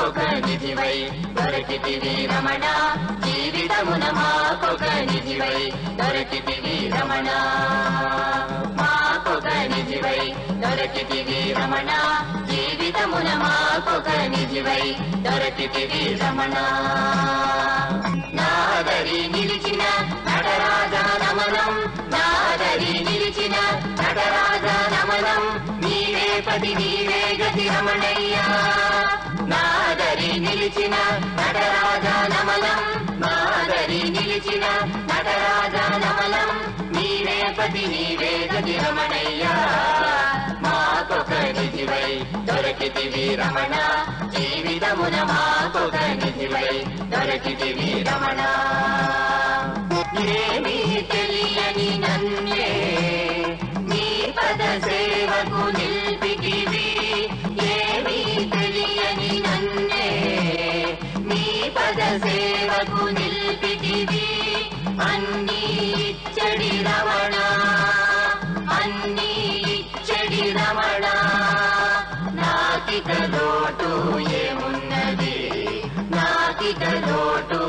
మాకొక నిధివై దొరకితివి రమణ జీవితమున మాకొక నిధివై దొరకితివి రమణ మాకొక నిధివై దొరకితివి రమణ జీవితమున మాకొక నిధివై దొరకితివి రమణ నాదరి నిలిచిన నటరాజా నమనం నాదరి నిలిచిన నటరాజా నమనం నీవే పది నీవే గతి రమణయ్య నాదరి నిలిచిన నటరాజా నమనం నాదరి నిలిచిన నటరాజా నమనం నీవే పది నీవే గతి రమణయ్య మాకొక నిధివై దొరకితివి రమణ జీవితమున మాకొక నిధివై దొరకితివి రమణ ఏమీ తెలియని నన్నే నీ పద సేవకు నిల్పితివి ఏమీ తెలియని నన్నే నీ పద సేవకు నిల్పితివి అన్నీ ఇచ్చడి రమణ అన్నీ ఇచ్చడి రమణ నాకిక లోటు ఏమున్నది నాకిక లోటు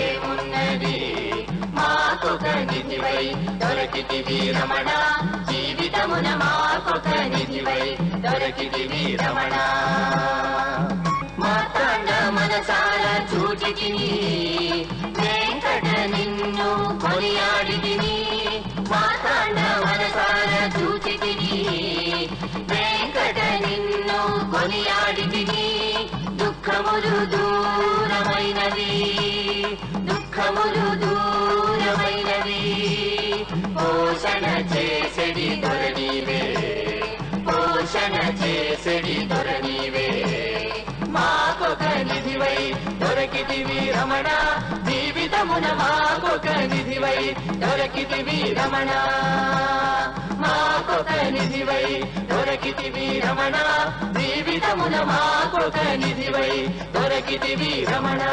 ఏమున్నది మాకొక నిధివై దొరకితివి రమణ జీవితమున మాకొక నిధివై దొరకితివి రమణ మార్తాండ మనసాల చూచితిని వెంకట నిన్ను కొనియాడితిని మార్తాండ మనసాల చూచితిని వెంకట నిన్ను కొనియాడితిని దుఃఖములు దూరమైనవి దుఃఖములు దూరమైనవి పోషణ చేసెడి దొరనీవే పోషణ చేసెడి దొరనీవే మాకొక నిధివై దొరకితివి రమణ జీవితమున మాకొక నిధివై దొరకితివి రమణ మాకొక నిధివై దొరకితివి రమణ జీవితమున మాకొక నిధివై దొరకితివి రమణ